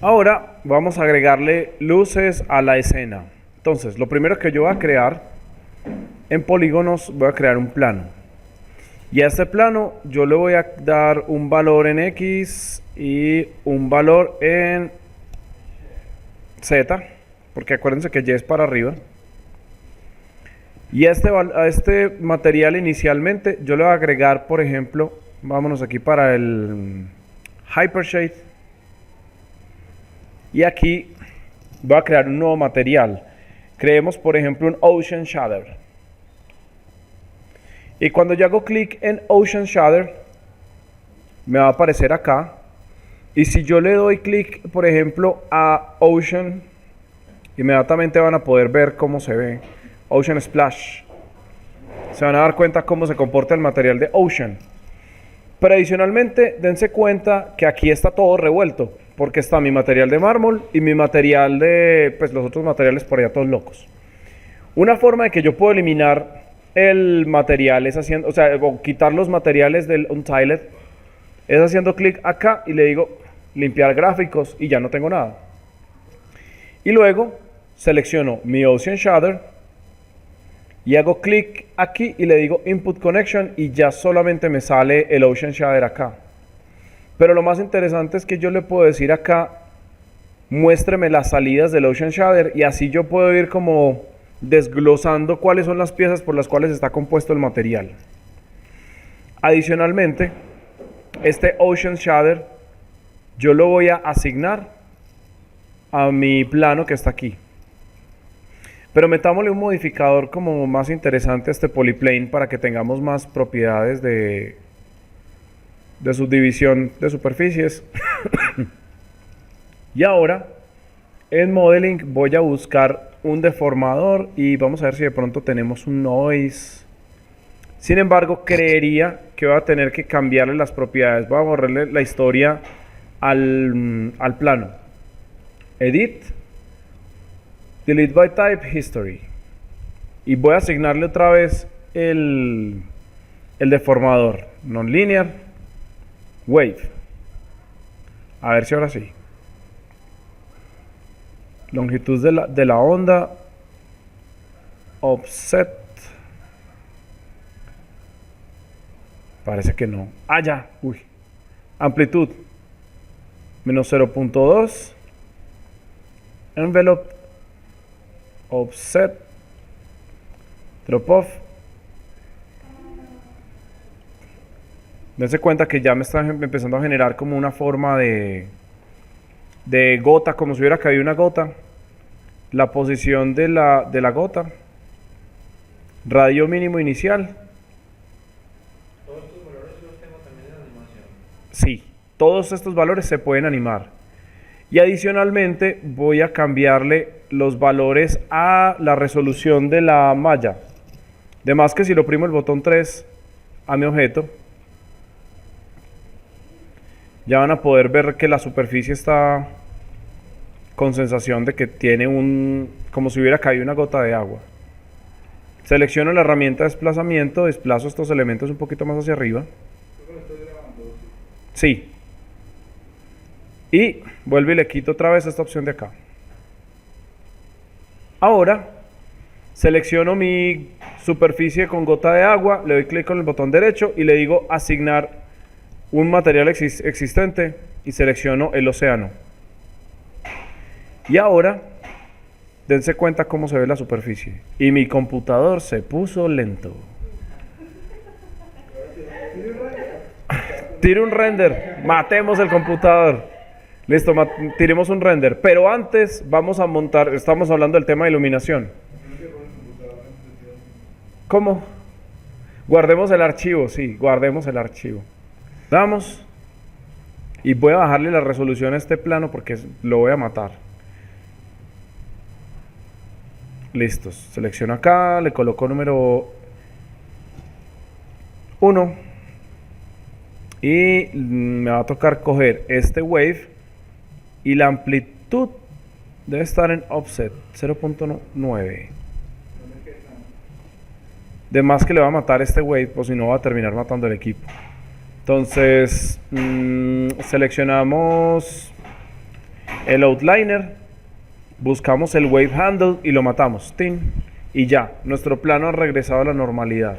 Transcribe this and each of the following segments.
Ahora vamos a agregarle luces a la escena. Entonces, lo primero que yo voy a crear en polígonos, voy a crear un plano. Y a este plano yo le voy a dar un valor en X y un valor en Z, porque acuérdense que Y es para arriba. Y a este material inicialmente yo le voy a agregar, por ejemplo, vámonos aquí para el Hypershade. Y aquí voy a crear un nuevo material. Creemos, por ejemplo, un Ocean Shader. Y cuando yo hago clic en Ocean Shader, me va a aparecer acá. Y si yo le doy clic, por ejemplo, a Ocean, inmediatamente van a poder ver cómo se ve. Ocean Splash. Se van a dar cuenta cómo se comporta el material de Ocean. Pero adicionalmente, dense cuenta que aquí está todo revuelto. Porque está mi material de mármol y mi material de, pues los otros materiales por allá todos locos. Una forma de que yo puedo eliminar el material es haciendo, o quitar los materiales del Untiled, es haciendo clic acá y le digo limpiar gráficos y ya no tengo nada. Y luego selecciono mi Ocean Shader y hago clic aquí y le digo Input Connection y ya solamente me sale el Ocean Shader acá. Pero lo más interesante es que yo le puedo decir acá, muéstreme las salidas del Ocean Shader y así yo puedo ir como desglosando cuáles son las piezas por las cuales está compuesto el material. Adicionalmente, este Ocean Shader yo lo voy a asignar a mi plano que está aquí. Pero metámosle un modificador como más interesante a este polyplane para que tengamos más propiedades de subdivisión de superficies. Y ahora en Modeling voy a buscar un deformador y vamos a ver si de pronto tenemos un noise. Sin embargo, creería que voy a tener que cambiarle las propiedades. Voy a borrarle la historia al plano. Edit, Delete by Type, History. Y voy a asignarle otra vez el deformador. Nonlinear. Wave. A ver si ahora sí. Longitud de la onda. Offset. Parece que no. Ah, ya. Uy. Amplitud. Menos 0.2. Envelope. Offset. Drop off. Dense cuenta que ya me está empezando a generar como una forma de gota, como si hubiera caído una gota. La posición de la gota. Radio mínimo inicial. ¿Todos estos valores los tengo también en animación? Sí, todos estos valores se pueden animar. Y adicionalmente voy a cambiarle los valores a la resolución de la malla. De más que si lo oprimo el botón 3 a mi objeto, ya van a poder ver que la superficie está con sensación de que tiene como si hubiera caído una gota de agua. Selecciono la herramienta de desplazamiento, desplazo estos elementos un poquito más hacia arriba. Sí. Y vuelvo y le quito otra vez esta opción de acá. Ahora selecciono mi superficie con gota de agua, le doy clic con el botón derecho y le digo asignar un material existente y selecciono el océano. Y ahora dense cuenta cómo se ve la superficie. Y mi computador se puso lento. Tire un render. Matemos el computador. Listo, tiremos un render. Pero antes vamos a montar, estamos hablando del tema de iluminación. ¿Cómo? Guardemos el archivo, sí, guardemos el archivo. Damos. Y voy a bajarle la resolución a este plano porque lo voy a matar. Listo, selecciono acá, le coloco número 1 y me va a tocar coger este wave y la amplitud debe estar en offset 0.9. De más que le va a matar este wave, pues si no va a terminar matando el equipo. Entonces seleccionamos el outliner, buscamos el wave handle y lo matamos. ¡Tin! Y ya, nuestro plano ha regresado a la normalidad.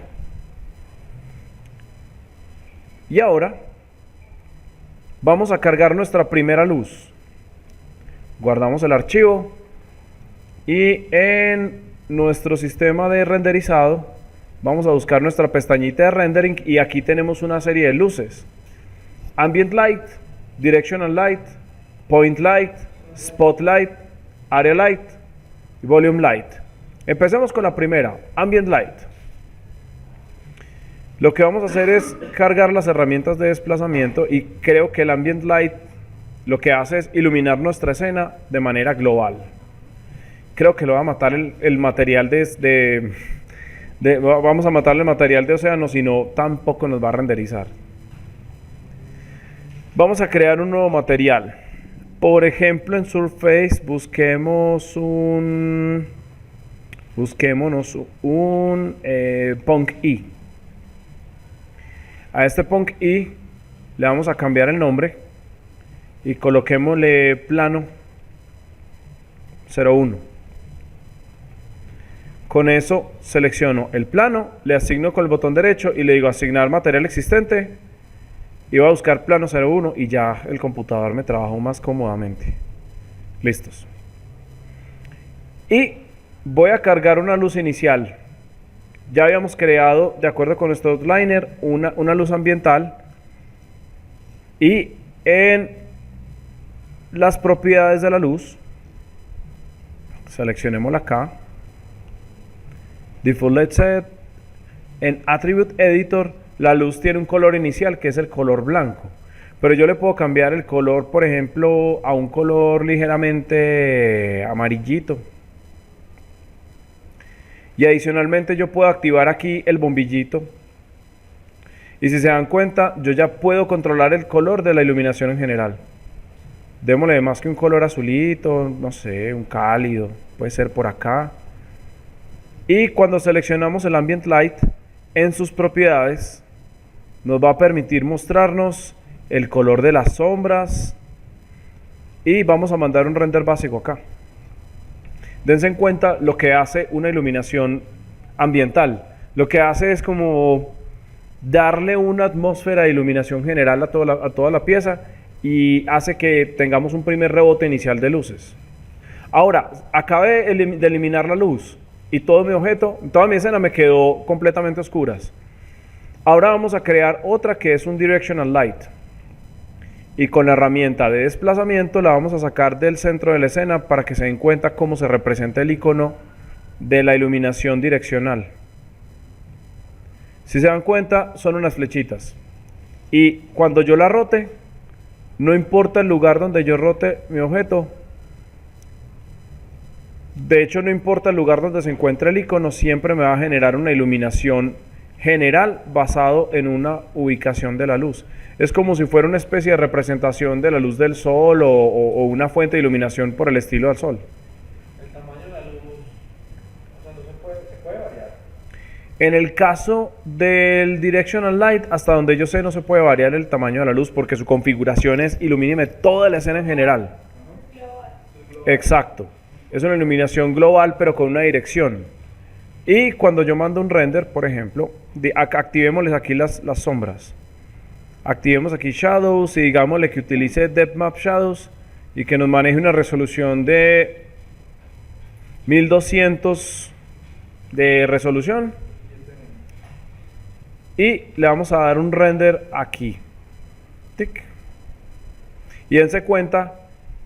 Y ahora vamos a cargar nuestra primera luz. Guardamos el archivo y en nuestro sistema de renderizado vamos a buscar nuestra pestañita de rendering y aquí tenemos una serie de luces: ambient light, directional light, point light, spotlight, area light y volume light. Empecemos con la primera, ambient light. Lo que vamos a hacer es cargar las herramientas de desplazamiento y creo que el ambient light lo que hace es iluminar nuestra escena de manera global. Creo que lo va a matar el material vamos a matarle el material de océano, si no tampoco nos va a renderizar. Vamos a crear un nuevo material. Por ejemplo, en Surface busquémonos un Punk E. A este Punk E le vamos a cambiar el nombre y coloquémosle plano 01. Con eso selecciono el plano, le asigno con el botón derecho y le digo asignar material existente y voy a buscar plano 01 y ya el computador me trabajó más cómodamente. Listos. Y voy a cargar una luz inicial. Ya habíamos creado, de acuerdo con nuestro outliner, una luz ambiental y en las propiedades de la luz seleccionémosla acá. Default Light Set. En Attribute Editor, la luz tiene un color inicial que es el color blanco. Pero yo le puedo cambiar el color, por ejemplo, a un color ligeramente amarillito. Y adicionalmente yo puedo activar aquí el bombillito. Y si se dan cuenta, yo ya puedo controlar el color de la iluminación en general. Démosle más que un color azulito, no sé, un cálido. Puede ser por acá. Y cuando seleccionamos el Ambient Light, en sus propiedades, nos va a permitir mostrarnos el color de las sombras. Y vamos a mandar un render básico acá. Dense en cuenta lo que hace una iluminación ambiental. Lo que hace es como darle una atmósfera de iluminación general a toda la pieza y hace que tengamos un primer rebote inicial de luces. Ahora, acabé de eliminar la luz y todo mi objeto, toda mi escena me quedó completamente oscuras. Ahora vamos a crear otra que es un Directional Light. Y con la herramienta de desplazamiento la vamos a sacar del centro de la escena para que se den cuenta cómo se representa el icono de la iluminación direccional. Si se dan cuenta, son unas flechitas. Y cuando yo la rote, no importa el lugar donde yo rote mi objeto. De hecho, no importa el lugar donde se encuentre el icono, siempre me va a generar una iluminación general basado en una ubicación de la luz. Es como si fuera una especie de representación de la luz del sol o una fuente de iluminación por el estilo del sol. El tamaño de la luz, o sea, no se puede variar. En el caso del Directional Light, hasta donde yo sé, no se puede variar el tamaño de la luz porque su configuración es ilumíneme toda la escena en general. Exacto. Es una iluminación global, pero con una dirección. Y cuando yo mando un render, por ejemplo, activémosles aquí las sombras. Activemos aquí Shadows y digámosle que utilice Depth Map Shadows y que nos maneje una resolución de 1200 de resolución. Y le vamos a dar un render aquí. Tic. Y dense cuenta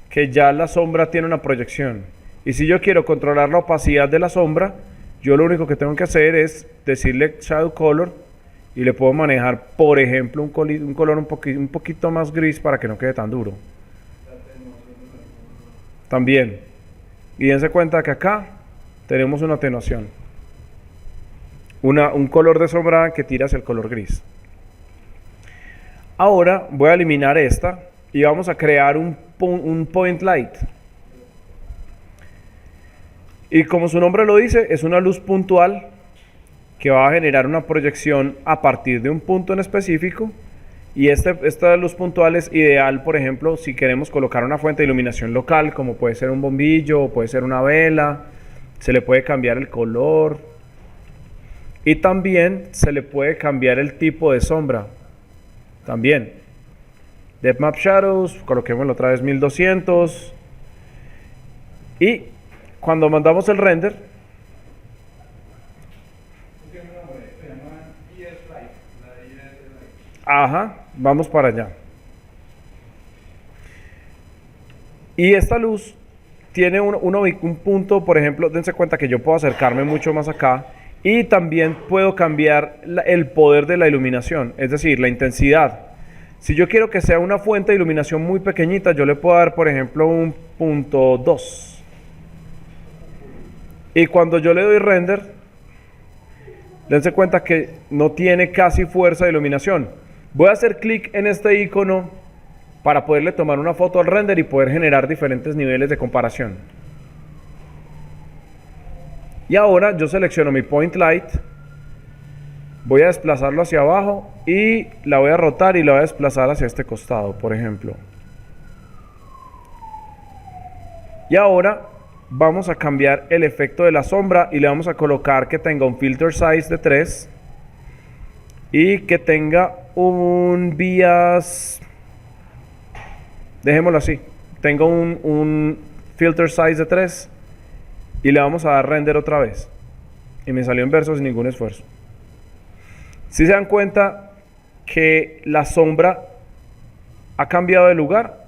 que ya la sombra tiene una proyección. Y si yo quiero controlar la opacidad de la sombra, yo lo único que tengo que hacer es decirle Shadow Color y le puedo manejar, por ejemplo, un color un poquito más gris para que no quede tan duro. También. Y dense cuenta que acá tenemos una atenuación. Un color de sombra que tira hacia el color gris. Ahora voy a eliminar esta y vamos a crear un Point Light. Y como su nombre lo dice, es una luz puntual que va a generar una proyección a partir de un punto en específico Y esta luz puntual es ideal, por ejemplo, si queremos colocar una fuente de iluminación local, como puede ser un bombillo, o puede ser una vela, se le puede cambiar el color. Y también se le puede cambiar el tipo de sombra. También. Depth Map Shadows, coloquémoslo otra vez 1200. Y cuando mandamos el render, ajá, vamos para allá. Y esta luz tiene un punto, por ejemplo, dense cuenta que yo puedo acercarme mucho más acá y también puedo cambiar el poder de la iluminación, es decir, la intensidad. Si yo quiero que sea una fuente de iluminación muy pequeñita, yo le puedo dar, por ejemplo, un punto 2. Y cuando yo le doy render, dense cuenta que no tiene casi fuerza de iluminación. Voy a hacer clic en este icono para poderle tomar una foto al render y poder generar diferentes niveles de comparación. Y ahora yo selecciono mi point light, voy a desplazarlo hacia abajo y la voy a rotar y la voy a desplazar hacia este costado, por ejemplo. Y ahora vamos a cambiar el efecto de la sombra y le vamos a colocar que tenga un filter size de 3 y que tenga un bias, dejémoslo así, tengo un filter size de 3 y le vamos a dar render otra vez y me salió en verso sin ningún esfuerzo. Si se dan cuenta que la sombra ha cambiado de lugar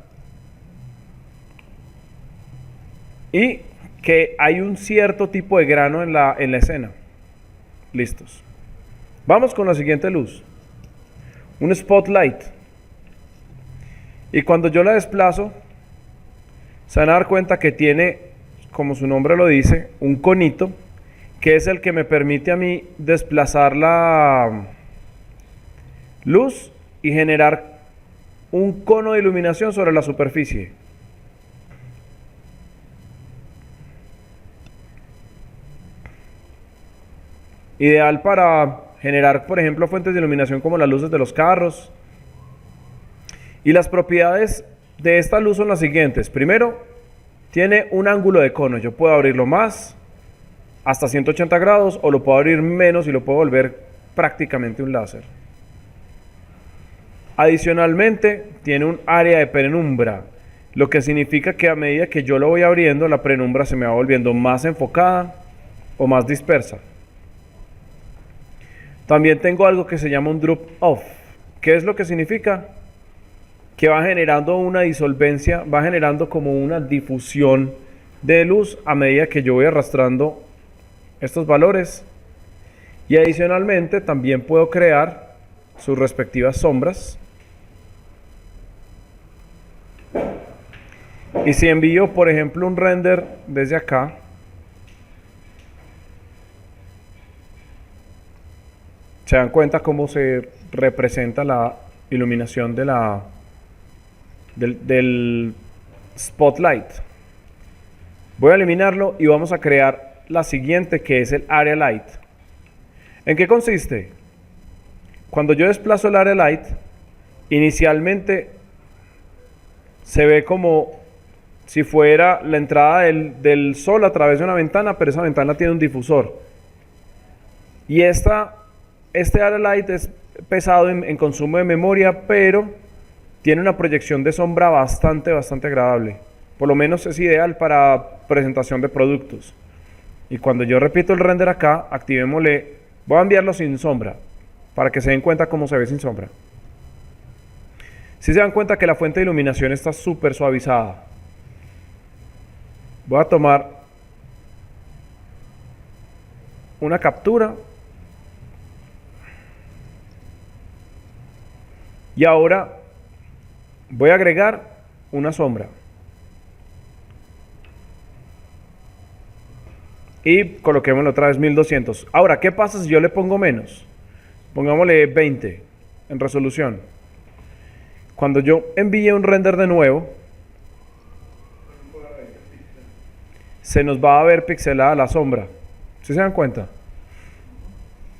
y que hay un cierto tipo de grano en la escena. Listos. Vamos con la siguiente luz, un spotlight. Y cuando yo la desplazo, se van a dar cuenta que tiene, como su nombre lo dice, un conito, que es el que me permite a mí desplazar la luz y generar un cono de iluminación sobre la superficie. Ideal para generar, por ejemplo, fuentes de iluminación como las luces de los carros. Y las propiedades de esta luz son las siguientes. Primero, tiene un ángulo de cono. Yo puedo abrirlo más, hasta 180 grados, o lo puedo abrir menos y lo puedo volver prácticamente un láser. Adicionalmente, tiene un área de penumbra, lo que significa que a medida que yo lo voy abriendo, la penumbra se me va volviendo más enfocada o más dispersa. También tengo algo que se llama un drop off. ¿Qué es lo que significa? Que va generando una disolvencia, va generando como una difusión de luz a medida que yo voy arrastrando estos valores. Y adicionalmente también puedo crear sus respectivas sombras. Y si envío, por ejemplo, un render desde acá, se dan cuenta cómo se representa la iluminación de del spotlight. Voy a eliminarlo y vamos a crear la siguiente, que es el area light. ¿En qué consiste? Cuando yo desplazo el area light, inicialmente se ve como si fuera la entrada del sol a través de una ventana, pero esa ventana tiene un difusor. Y este area light es pesado en consumo de memoria, pero tiene una proyección de sombra bastante agradable. Por lo menos es ideal para presentación de productos. Y cuando yo repito el render acá, activémosle, voy a enviarlo sin sombra, para que se den cuenta cómo se ve sin sombra. Si se dan cuenta que la fuente de iluminación está súper suavizada. Voy a tomar una captura. Y ahora voy a agregar una sombra. Y coloquémoslo otra vez 1200. Ahora, ¿qué pasa si yo le pongo menos? Pongámosle 20 en resolución. Cuando yo envíe un render de nuevo, se nos va a ver pixelada la sombra. ¿Sí se dan cuenta?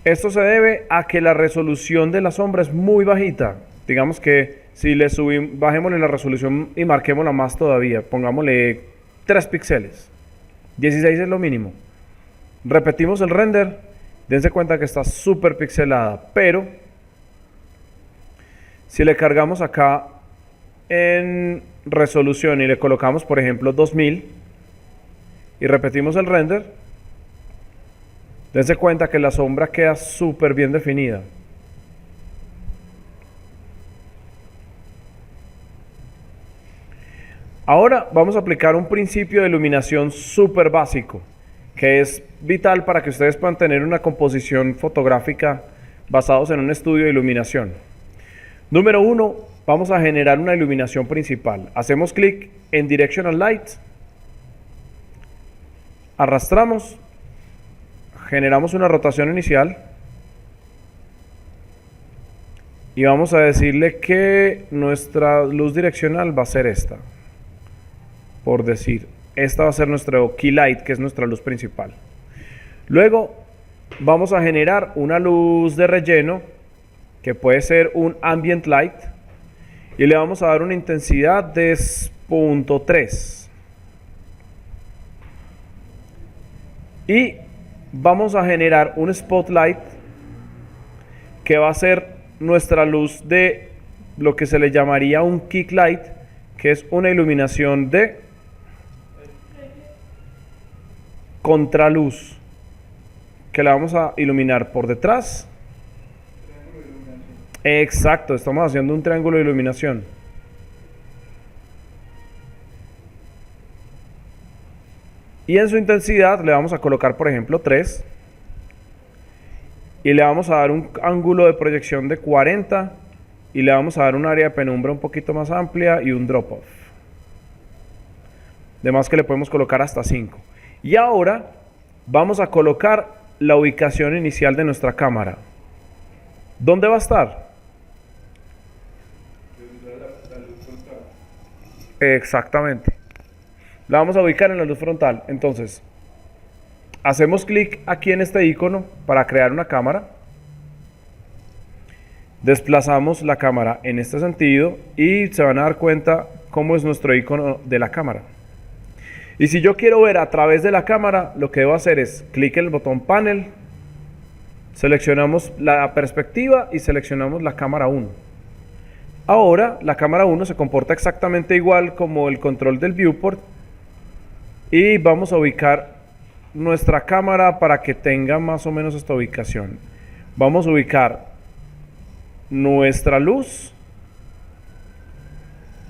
Esto se debe a que la resolución de la sombra es muy bajita. Digamos que si le subimos, bajémosle la resolución y marquémosla más todavía, pongámosle 3 píxeles. 16 es lo mínimo. Repetimos el render, dense cuenta que está súper pixelada, pero si le cargamos acá en resolución y le colocamos por ejemplo 2000 y repetimos el render, dense cuenta que la sombra queda súper bien definida. Ahora vamos a aplicar un principio de iluminación súper básico, que es vital para que ustedes puedan tener una composición fotográfica basados en un estudio de iluminación. Número 1, vamos a generar una iluminación principal. Hacemos clic en Directional Light, arrastramos, generamos una rotación inicial y vamos a decirle que nuestra luz direccional va a ser esta. Por decir, esta va a ser nuestro key light, que es nuestra luz principal. Luego vamos a generar una luz de relleno, que puede ser un ambient light, y le vamos a dar una intensidad de 0.3. Y vamos a generar un spotlight, que va a ser nuestra luz de lo que se le llamaría un kick light, que es una iluminación de contraluz, que la vamos a iluminar por detrás. Exacto, estamos haciendo un triángulo de iluminación. Y en su intensidad le vamos a colocar por ejemplo 3 y le vamos a dar un ángulo de proyección de 40 y le vamos a dar un área de penumbra un poquito más amplia y un drop off. Además que le podemos colocar hasta 5. Y ahora vamos a colocar la ubicación inicial de nuestra cámara. ¿Dónde va a estar? Exactamente. La vamos a ubicar en la luz frontal. Entonces, hacemos clic aquí en este icono para crear una cámara. Desplazamos la cámara en este sentido y se van a dar cuenta cómo es nuestro icono de la cámara. Y si yo quiero ver a través de la cámara, lo que debo hacer es clic en el botón panel, seleccionamos la perspectiva y seleccionamos la cámara 1. Ahora la cámara 1 se comporta exactamente igual como el control del viewport y vamos a ubicar nuestra cámara para que tenga más o menos esta ubicación. Vamos a ubicar nuestra luz,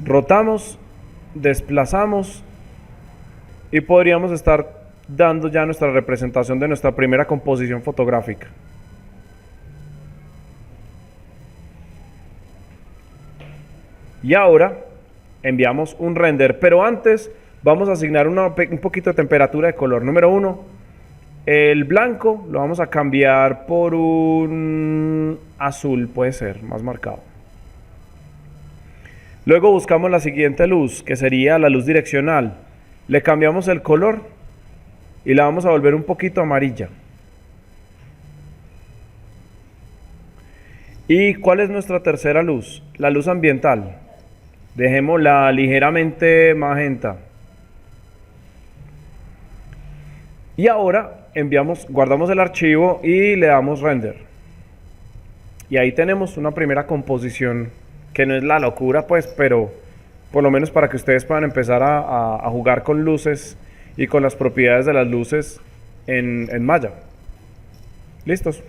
rotamos, desplazamos y podríamos estar dando ya nuestra representación de nuestra primera composición fotográfica. Y ahora enviamos un render, pero antes vamos a asignar un poquito de temperatura de color. Número 1, el blanco lo vamos a cambiar por un azul, puede ser más marcado. Luego buscamos la siguiente luz, que sería la luz direccional. Le cambiamos el color y la vamos a volver un poquito amarilla. ¿Y cuál es nuestra tercera luz? La luz ambiental. Dejémosla ligeramente magenta. Y ahora guardamos el archivo y le damos render. Y ahí tenemos una primera composición que no es la locura pues, pero por lo menos para que ustedes puedan empezar a jugar con luces y con las propiedades de las luces en Maya. ¿Listos?